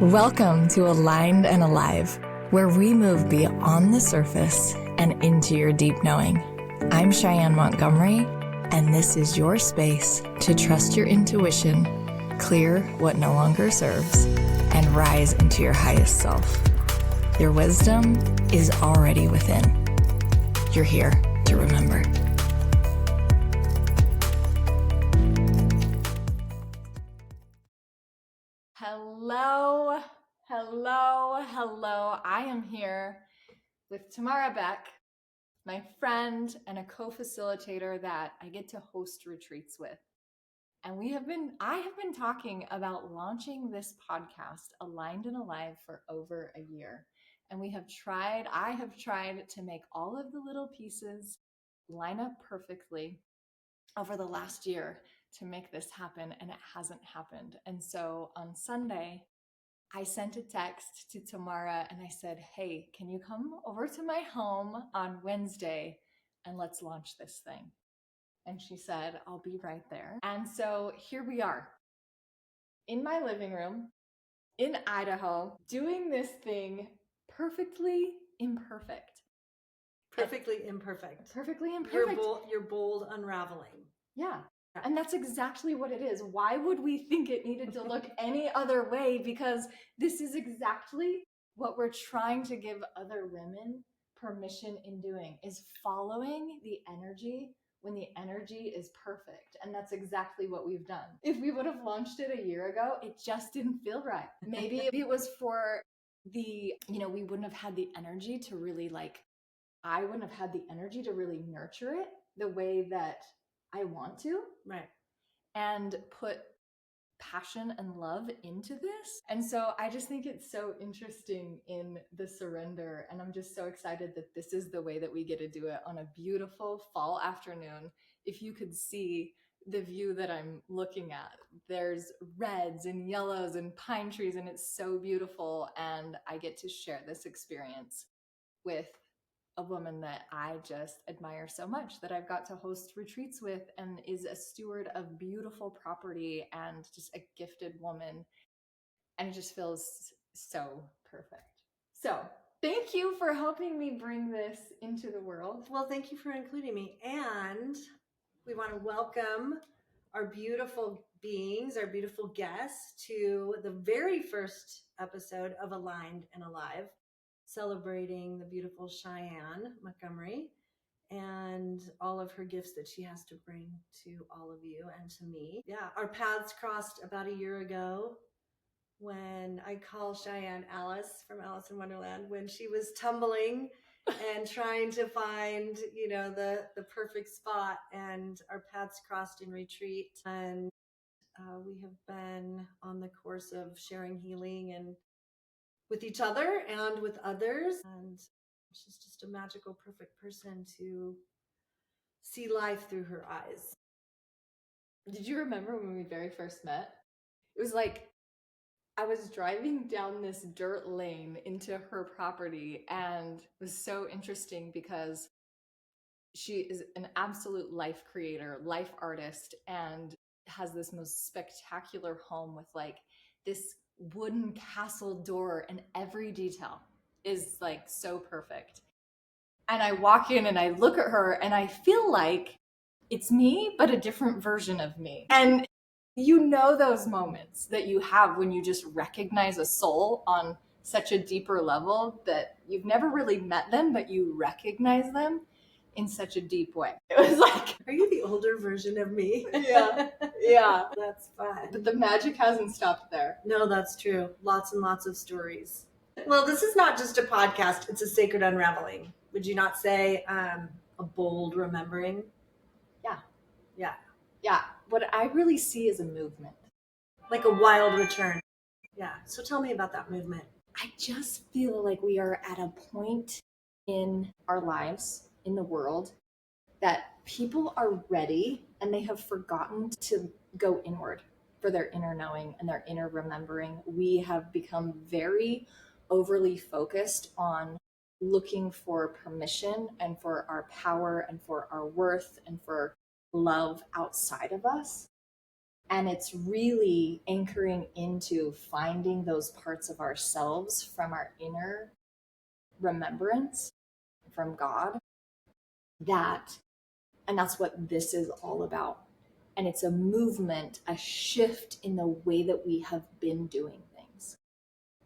Welcome to Aligned and Alive, where we move beyond the surface and into your deep knowing. I'm Shyane Montgomery, and this is your space to trust your intuition, clear what no longer serves, and rise into your highest self. Your wisdom is already within. You're here to remember. Hello. I am here with Tamara Beck, my friend and a co-facilitator that I get to host retreats with. And I have been talking about launching this podcast, Aligned and Alive, for over a year. And I have tried to make all of the little pieces line up perfectly over the last year to make this happen, and it hasn't happened. And so on Sunday, I sent a text to Tamara and I said, hey, can you come over to my home on Wednesday and let's launch this thing? And she said, I'll be right there. And so here we are in my living room in Idaho, doing this thing perfectly imperfect. Perfectly imperfect. Your bold unraveling. Yeah. And that's exactly what it is. Why would we think it needed to look any other way? Because this is exactly what we're trying to give other women permission in doing, is following the energy when the energy is perfect. And that's exactly what we've done. If we would have launched it a year ago, it just didn't feel right. Maybe it was for we wouldn't have had the energy to really I wouldn't have had the energy to really nurture it the way that I want to. Right. And put passion and love into this. And so I just think it's so interesting in the surrender. And I'm just so excited that this is the way that we get to do it on a beautiful fall afternoon. If you could see the view that I'm looking at, there's reds and yellows and pine trees, and it's so beautiful. And I get to share this experience with a woman that I just admire so much, that I've got to host retreats with, and is a steward of beautiful property and just a gifted woman. And it just feels so perfect. So thank you for helping me bring this into the world. Well, thank you for including me. And we want to welcome our beautiful beings, our beautiful guests, to the very first episode of Aligned and Alive, celebrating the beautiful Shyane Montgomery and all of her gifts that she has to bring to all of you and to me. Yeah, our paths crossed about a year ago when I call Shyane Alice from Alice in Wonderland, when she was tumbling and trying to find, the perfect spot, and our paths crossed in retreat. And we have been on the course of sharing healing and with each other and with others. And she's just a magical, perfect person to see life through her eyes. Did you remember when we very first met? It was like I was driving down this dirt lane into her property, and it was so interesting because she is an absolute life creator, life artist, and has this most spectacular home with this wooden castle door, and every detail is so perfect. And I walk in and I look at her and I feel like it's me, but a different version of me. And those moments that you have when you just recognize a soul on such a deeper level that you've never really met them, but you recognize them in such a deep way. It was like, are you the older version of me? Yeah. That's fun. But the magic hasn't stopped there. No, that's true. Lots and lots of stories. Well, this is not just a podcast, it's a sacred unraveling. Would you not say a bold remembering? Yeah. What I really see is a movement. Like a wild return. Yeah. So tell me about that movement. I just feel like we are at a point in our lives, in the world, that people are ready and they have forgotten to go inward for their inner knowing and their inner remembering. We have become very overly focused on looking for permission and for our power and for our worth and for love outside of us. And it's really anchoring into finding those parts of ourselves from our inner remembrance from God, and that's what this is all about. And it's a movement, a shift in the way that we have been doing things.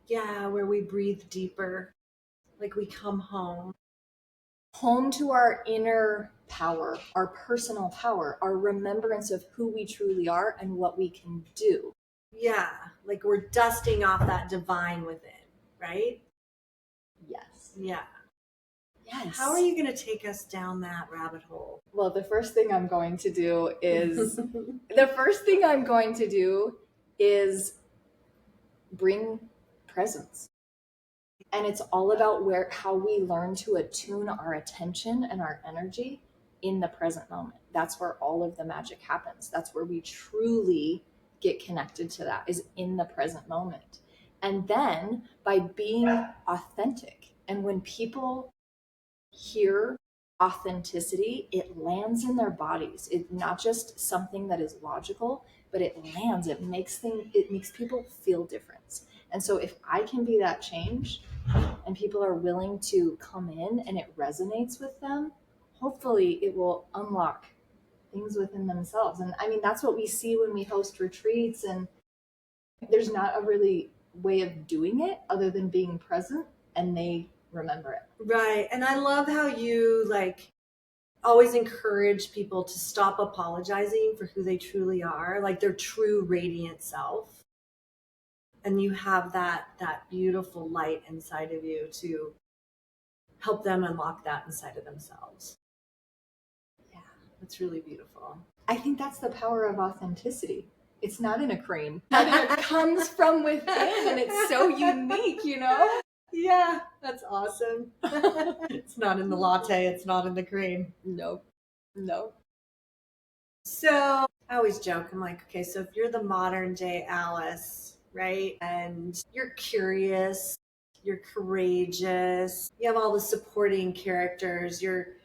Yeah, where we breathe deeper, like we come home to our inner power, our personal power, our remembrance of who we truly are and what we can do. Yeah, like we're dusting off that divine within, right? Yes. Yeah. Yes. How are you going to take us down that rabbit hole? Well, the first thing I'm going to do is bring presence. And it's all about how we learn to attune our attention and our energy in the present moment. That's where all of the magic happens. That's where we truly get connected to that, is in the present moment. And then by being authentic, and when people hear authenticity, it lands in their bodies. It's not just something that is logical, but it lands. It makes people feel different. And so if I can be that change, and people are willing to come in and it resonates with them, hopefully it will unlock things within themselves. And I mean, that's what we see when we host retreats, and there's not a really way of doing it other than being present, and they remember it. Right. And I love how you always encourage people to stop apologizing for who they truly are, like their true radiant self. And you have that beautiful light inside of you to help them unlock that inside of themselves. Yeah, that's really beautiful. I think that's the power of authenticity. It's not in a cream. It comes from within, and it's so unique, you know? Yeah, that's awesome. It's not in the latte. It's not in the cream. Nope. So I always joke. I'm like, okay, so if you're the modern day Alice, right? And you're curious, you're courageous, you have all the supporting characters, you're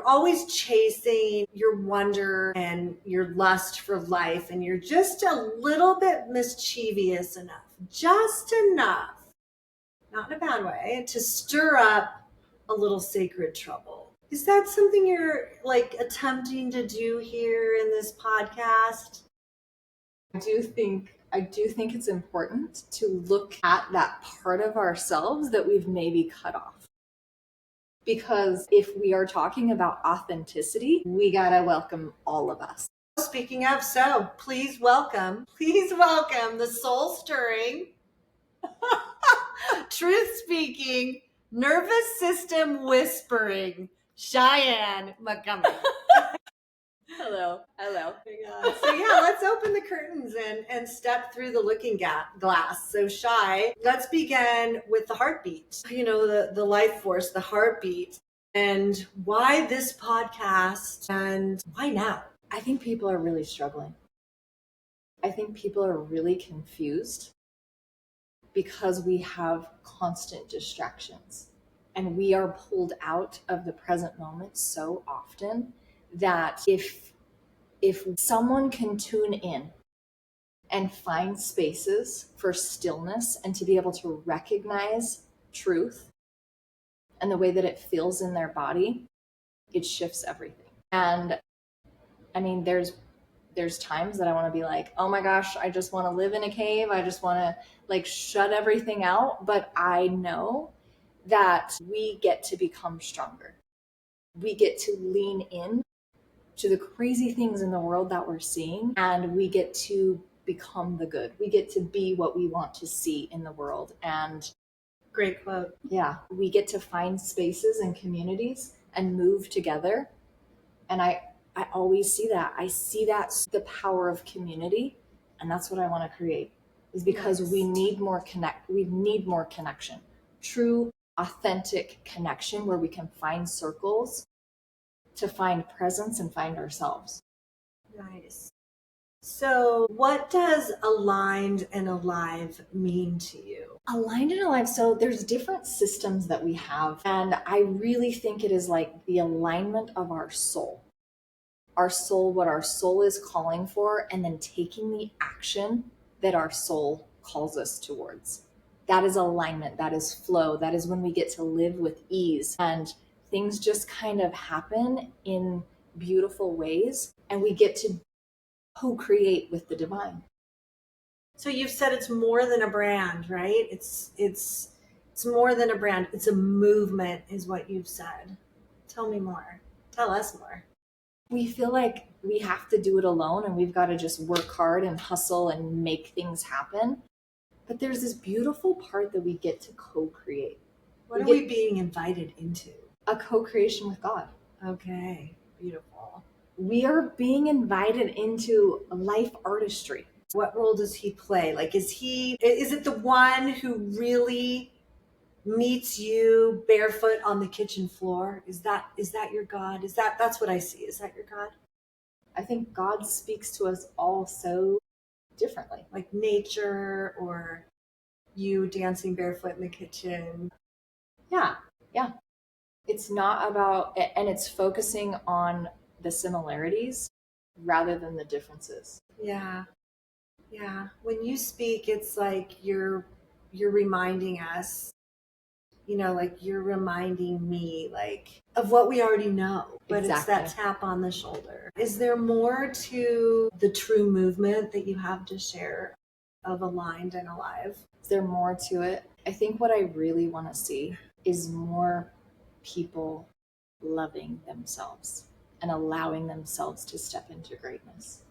always chasing your wonder and your lust for life, and you're just a little bit mischievous enough, just enough, not in a bad way, to stir up a little sacred trouble. Is that something you're attempting to do here in this podcast? I do think it's important to look at that part of ourselves that we've maybe cut off. Because if we are talking about authenticity, we gotta welcome all of us. Speaking of, so please welcome the soul stirring, truth speaking, nervous system whispering, Shyane Montgomery. Hello. So yeah, let's open the curtains and step through the looking glass. So Shy, let's begin with the heartbeat. You know, the life force, the heartbeat, and why this podcast and why now? I think people are really struggling. I think people are really confused because we have constant distractions, and we are pulled out of the present moment so often that if someone can tune in and find spaces for stillness and to be able to recognize truth and the way that it feels in their body, it shifts everything. And I mean, there's times that I want to be like, oh my gosh, I just want to live in a cave. I just want to shut everything out. But I know that we get to become stronger. We get to lean in to the crazy things in the world that we're seeing, and we get to become the good. We get to be what we want to see in the world. And great quote. Yeah, we get to find spaces and communities and move together. And I always see that. I see that's the power of community, and that's what I want to create. Is because we need more connection. True, authentic connection where we can find circles to find presence and find ourselves. Nice. So, what does aligned and alive mean to you? Aligned and alive. So there's different systems that we have, and I really think it is like the alignment of our soul. our soul, what our soul is calling for, and then taking the action that our soul calls us towards. That is alignment, that is flow, that is when we get to live with ease and things just kind of happen in beautiful ways and we get to co-create with the divine. So you've said it's more than a brand, right? It's more than a brand. It's a movement is what you've said. Tell me more. Tell us more. We feel like we have to do it alone and we've got to just work hard and hustle and make things happen. But there's this beautiful part that we get to co-create. What are we being invited into? A co-creation with God. Okay, beautiful. We are being invited into life artistry. What role does he play? Like, is it the one who really meets you barefoot on the kitchen floor? Is that your God? That's what I see. Is that your God? I think God speaks to us all so differently. Like nature or you dancing barefoot in the kitchen. Yeah. It's not about, and it's focusing on the similarities rather than the differences. Yeah. When you speak, it's like you're reminding us, like you're reminding me like of what we already know, but Exactly. It's that tap on the shoulder. Is there more to the true movement that you have to share of Aligned and Alive? Is there more to it? I think what I really want to see is more people loving themselves and allowing themselves to step into greatness.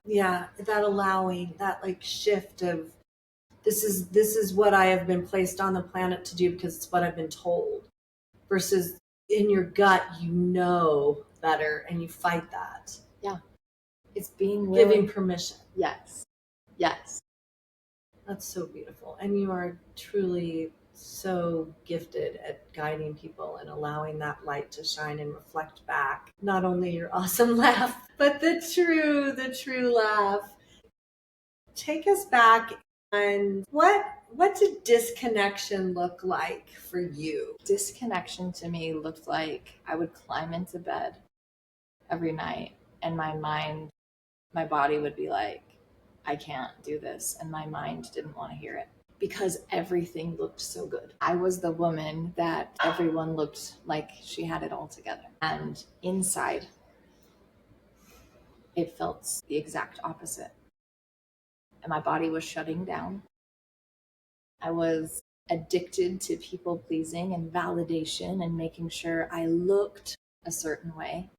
Yeah, that allowing, that like shift of this is what I have been placed on the planet to do because it's what I've been told, versus in your gut you know better and you fight that. Yeah, it's being willing. Giving permission. Yes. That's so beautiful, and you are truly so gifted at guiding people and allowing that light to shine and reflect back not only your awesome laugh but the true laugh. Take us back, and what did disconnection look like for you? Disconnection to me looked like I would climb into bed every night and my body would be like, I can't do this, and my mind didn't want to hear it because everything looked so good. I was the woman that everyone looked like she had it all together, and inside it felt the exact opposite. And my body was shutting down. I was addicted to people pleasing and validation and making sure I looked a certain way,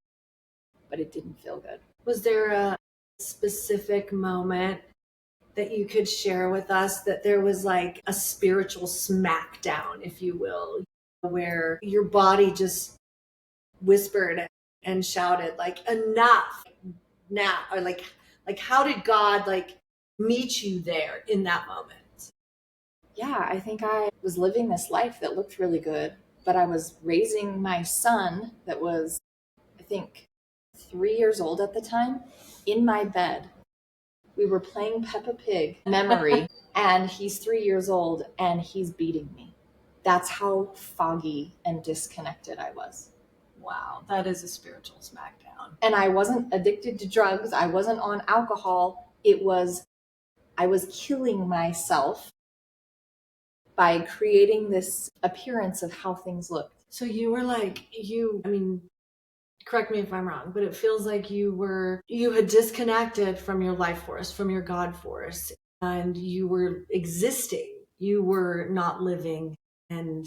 but it didn't feel good. Was there a specific moment that you could share with us that there was like a spiritual smackdown, if you will, where your body just whispered and shouted like, enough now, or like how did God like meet you there in that moment? Yeah, I think I was living this life that looked really good, but I was raising my son that was, I think, 3 years old at the time in my bed. We were playing Peppa Pig memory and he's 3 years old and he's beating me. That's how foggy and disconnected I was. Wow, that is a spiritual smackdown. And I wasn't addicted to drugs. I wasn't on alcohol. I was killing myself by creating this appearance of how things looked. So you were like, I mean, correct me if I'm wrong, but it feels like you had disconnected from your life force, from your God force, and you were existing. You were not living, and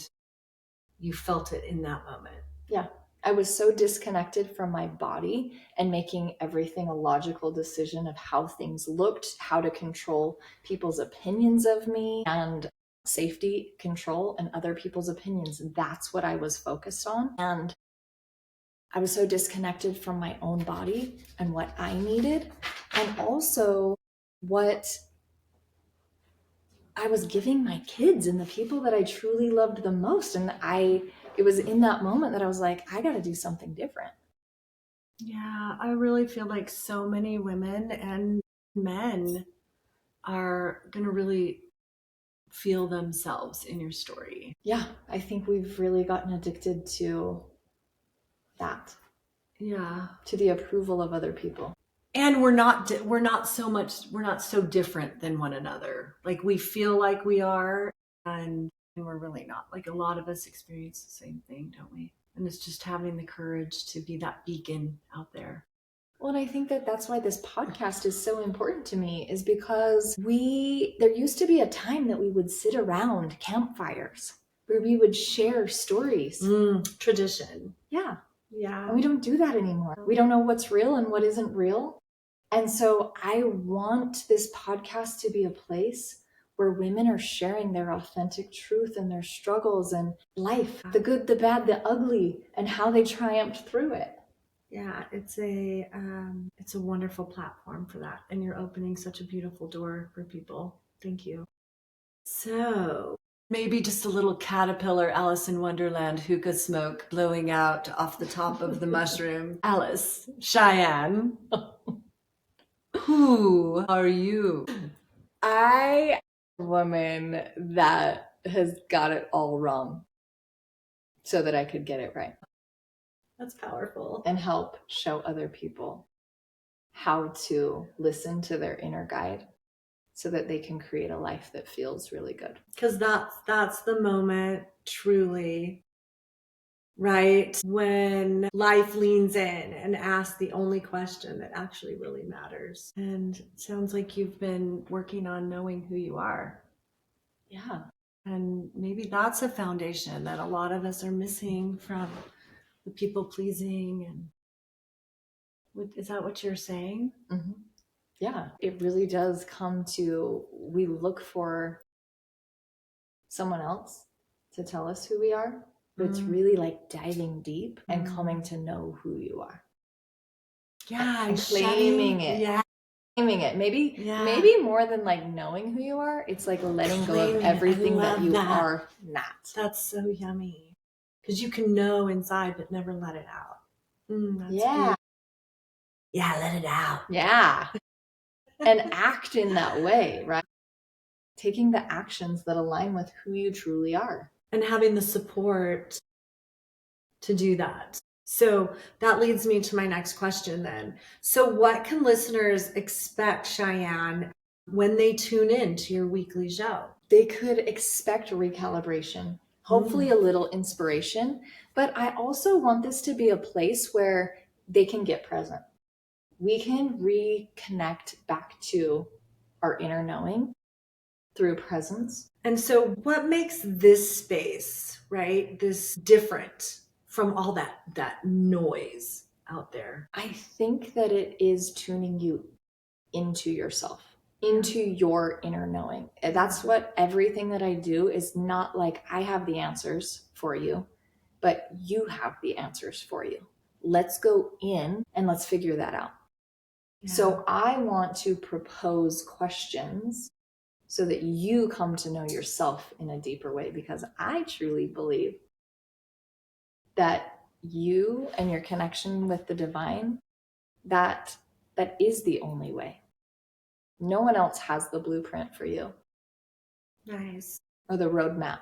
you felt it in that moment. Yeah. I was so disconnected from my body and making everything a logical decision of how things looked, how to control people's opinions of me, and safety, control, and other people's opinions. That's what I was focused on. And I was so disconnected from my own body and what I needed, and also what I was giving my kids and the people that I truly loved the most. And it was in that moment that I was like, I got to do something different. Yeah, I really feel like so many women and men are going to really feel themselves in your story. Yeah, I think we've really gotten addicted to that. Yeah. to the approval of other people. And we're not so different than one another. Like we feel like we are, and we're really not. Like a lot of us experience the same thing, don't we? And it's just having the courage to be that beacon out there. Well, and I think that that's why this podcast is so important to me, is because there used to be a time that we would sit around campfires where we would share stories. Tradition. Yeah. Yeah. And we don't do that anymore. We don't know what's real and what isn't real. And so I want this podcast to be a place where women are sharing their authentic truth and their struggles and life, the good, the bad, the ugly, and how they triumphed through it. Yeah, it's a wonderful platform for that. And you're opening such a beautiful door for people. Thank you. So maybe just a little caterpillar Alice in Wonderland hookah smoke blowing out off the top of the mushroom. Alice, Cheyenne, who are you? I am a woman that has got it all wrong so that I could get it right. That's powerful. And help show other people how to listen to their inner guide so that they can create a life that feels really good. Because that's the moment, truly, right? When life leans in and asks the only question that actually really matters. And it sounds like you've been working on knowing who you are. Yeah. And maybe that's a foundation that a lot of us are missing from the people pleasing. And is that what you're saying? Mm-hmm. Yeah, it really does come to, we look for someone else to tell us who we are, but it's really like diving deep and coming to know who you are. Yeah, and claiming it. Yeah. Claiming it. Maybe more than like knowing who you are, it's like letting go of everything that you are not. That's so yummy. Because you can know inside but never let it out. That's yeah. beautiful. Yeah, let it out. Yeah. And act in that way, right? Taking the actions that align with who you truly are. And having the support to do that. So that leads me to my next question then. So what can listeners expect, Cheyenne, when they tune in to your weekly show? They could expect recalibration, hopefully a little inspiration, but I also want this to be a place where they can get present. We can reconnect back to our inner knowing through presence. And so what makes this space, right, this different from all that noise out there? I think that it is tuning you into yourself, into your inner knowing. That's what everything that I do is not like I have the answers for you, but you have the answers for you. Let's go in and let's figure that out. Yeah. So I want to propose questions so that you come to know yourself in a deeper way, because I truly believe that you and your connection with the divine, that is the only way. No one else has the blueprint for you. Nice. Or the roadmap.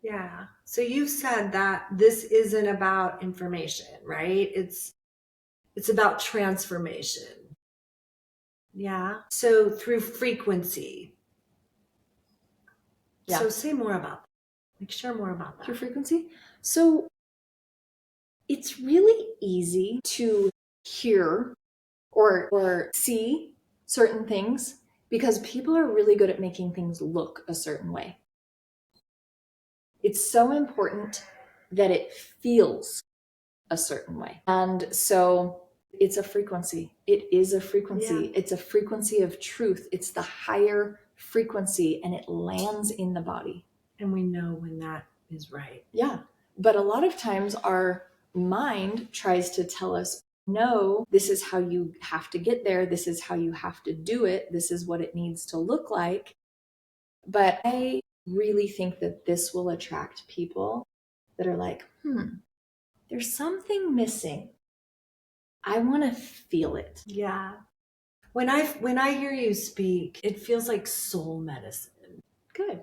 Yeah. So you've said that this isn't about information, right? It's about transformation. Yeah. So through frequency. Yeah. So say more about that. Like share more about that. Through frequency. So it's really easy to hear or see certain things because people are really good at making things look a certain way. It's so important that it feels a certain way. And so it's a frequency. It is a frequency. Yeah. It's a frequency of truth. It's the higher frequency and it lands in the body. And we know when that is right. Yeah. But a lot of times our mind tries to tell us, no, this is how you have to get there. This is how you have to do it. This is what it needs to look like. But I really think that this will attract people that are like, there's something missing. I want to feel it. Yeah. When I hear you speak, it feels like soul medicine. Good.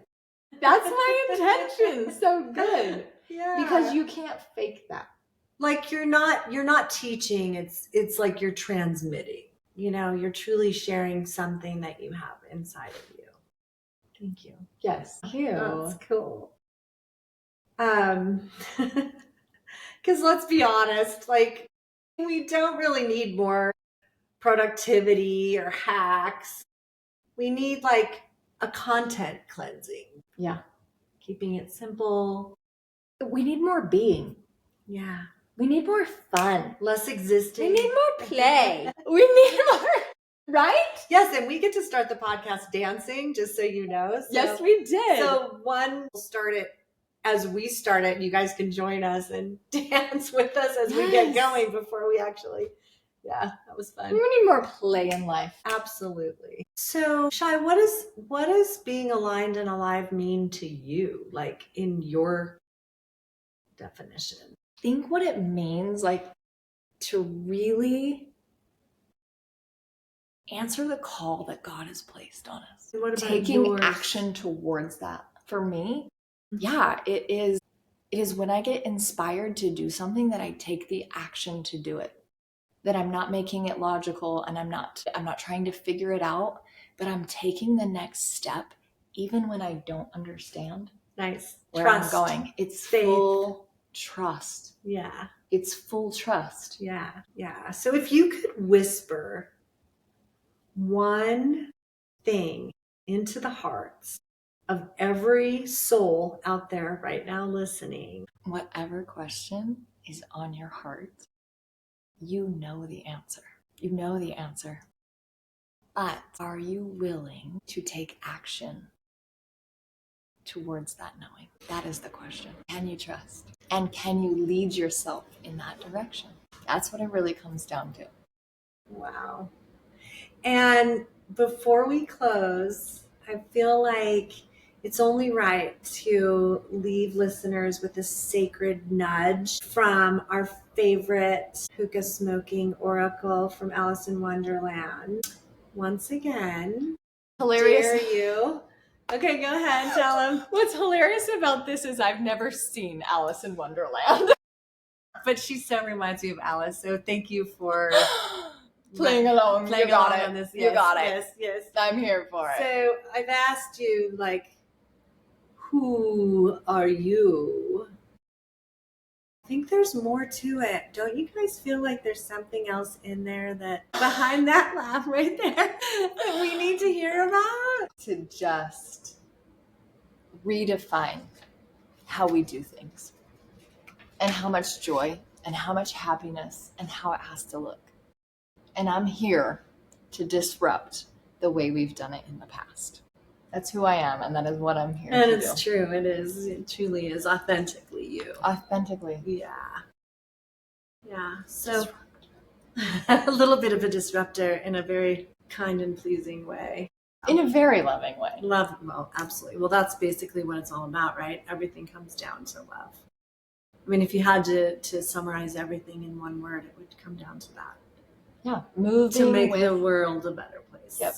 That's my intention. So good. Yeah. Because you can't fake that. Like you're not teaching, it's like you're transmitting. You're truly sharing something that you have inside of you. Thank you. Yes. Thank you. That's cool. Because let's be honest, like we don't really need more productivity or hacks. We need like a content cleansing. Yeah. Keeping it simple. We need more being. Yeah. We need more fun. Less existing. We need more play. We need more, right? Yes, and we get to start the podcast dancing, just so you know. So, yes, we did. So we'll start it as we start it. You guys can join us and dance with us as we get going before we actually. Yeah, that was fun. We need more play in life. Absolutely. So, Shy, what does being aligned and alive mean to you, like in your definition? I think what it means, like, to really answer the call that God has placed on us. What about taking action towards that. For me, yeah, it is when I get inspired to do something that I take the action to do it. That I'm not making it logical and I'm not trying to figure it out, but I'm taking the next step even when I don't understand. Nice. Where Trust. I'm going. It's faith. Full trust. Yeah. It's full trust. Yeah. Yeah. So if you could whisper one thing into the hearts of every soul out there right now listening, whatever question is on your heart, you know the answer. You know the answer. But are you willing to take action towards that knowing? That is the question. Can you trust? And can you lead yourself in that direction? That's what it really comes down to. Wow. And before we close, I feel like it's only right to leave listeners with a sacred nudge from our favorite hookah smoking oracle from Alice in Wonderland. Once again, hilarious. Dare you? Okay, go ahead, tell them. What's hilarious about this is I've never seen Alice in Wonderland. But she so reminds me of Alice, so thank you for playing along. Playing you got along it. On this. You Yes, got it. Yes, yes. I'm here for it. So I've asked you, like, who are you? I think there's more to it. Don't you guys feel like there's something else in there that behind that laugh right there that we need to hear about? To just redefine how we do things and how much joy and how much happiness and how it has to look. And I'm here to disrupt the way we've done it in the past. That's who I am, and that is what I'm here to do. And it's true. It is. It truly is authentically you. Authentically. Yeah. Yeah. So a little bit of a disruptor in a very kind and pleasing way. In a very loving way. Love. Well, absolutely. Well, that's basically what it's all about, right? Everything comes down to love. I mean, if you had to summarize everything in one word, it would come down to that. Yeah. Moving to make the world a better place. Yep.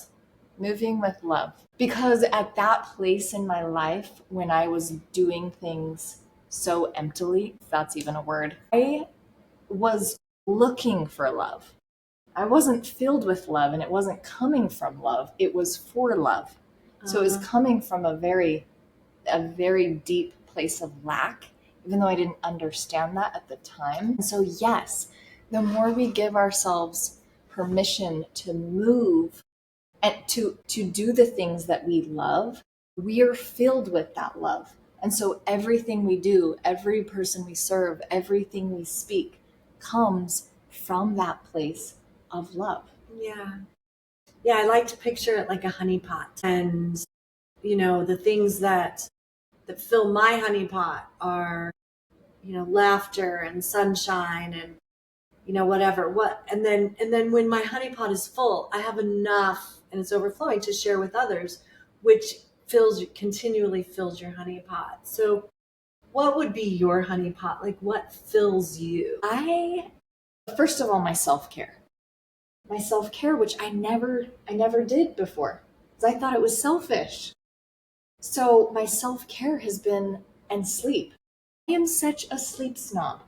Moving with love. Because at that place in my life, when I was doing things so emptily, if that's even a word, I was looking for love. I wasn't filled with love, and it wasn't coming from love. It was for love. So it was coming from a very deep place of lack, even though I didn't understand that at the time. And so yes, the more we give ourselves permission to move and to do the things that we love, we are filled with that love. And so everything we do, every person we serve, everything we speak comes from that place of love. Yeah. Yeah, I like to picture it like a honeypot. And, the things that fill my honeypot are, laughter and sunshine and, whatever. And then when my honeypot is full, I have enough and it's overflowing to share with others, which continually fills your honeypot. So what would be your honeypot? Like, what fills you? First of all, my self-care. My self-care, which I never did before, because I thought it was selfish. So my self-care has been, and sleep. I am such a sleep snob.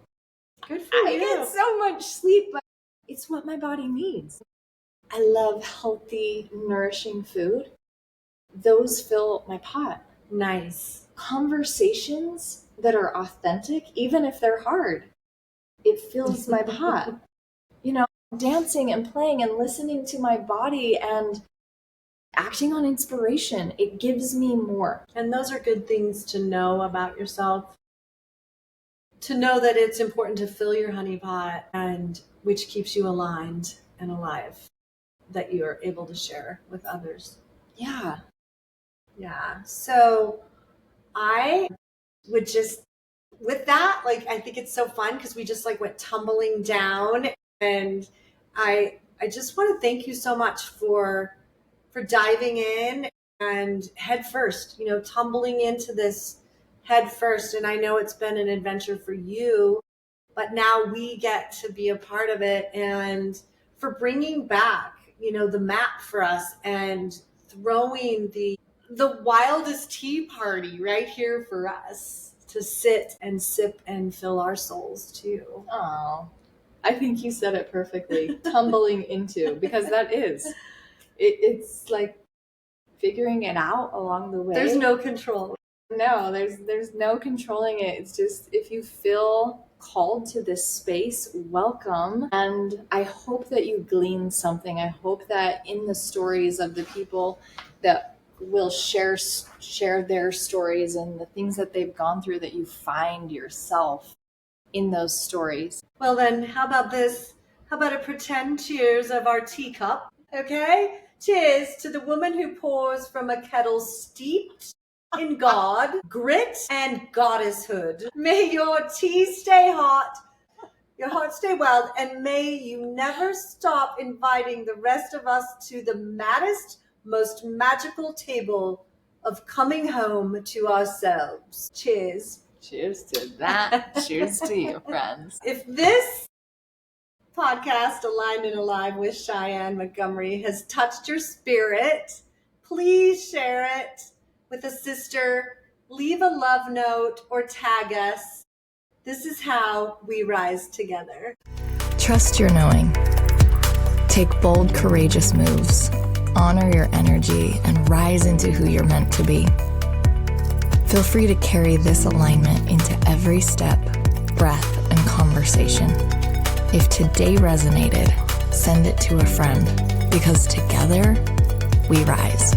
Good for I you. get so much sleep, but it's what my body needs. I love healthy, nourishing food. Those fill my pot. Nice. Conversations that are authentic, even if they're hard, it fills my pot. Dancing and playing and listening to my body and acting on inspiration, it gives me more. And those are good things to know about yourself. To know that it's important to fill your honey pot, and which keeps you aligned and alive, that you are able to share with others. Yeah. Yeah. So I would just, with that, like, I think it's so fun because we just like went tumbling down, and I just want to thank you so much for diving in and head first, tumbling into this head first. And I know it's been an adventure for you, but now we get to be a part of it, and for bringing back, the map for us and throwing the wildest tea party right here for us to sit and sip and fill our souls too. Oh, I think you said it perfectly. Tumbling into, because that is. It's like figuring it out along the way. There's no control. No, there's no controlling it. It's just, if you feel called to this space, welcome. And I hope that you glean something. I hope that in the stories of the people that will share their stories and the things that they've gone through, that you find yourself in those stories. Well then, how about this? How about a pretend cheers of our teacup? Okay? Cheers to the woman who pours from a kettle steeped in God, grit, and goddesshood. May your tea stay hot, your heart stay wild, and may you never stop inviting the rest of us to the maddest, most magical table of coming home to ourselves. Cheers. Cheers to that. Cheers to you, friends. If this podcast, Aligned and Alive with Shyane Montgomery, has touched your spirit, please share it with a sister, leave a love note, or tag us. This is how we rise together. Trust your knowing. Take bold, courageous moves. Honor your energy and rise into who you're meant to be. Feel free to carry this alignment into every step, breath, and conversation. If today resonated, send it to a friend, because together we rise.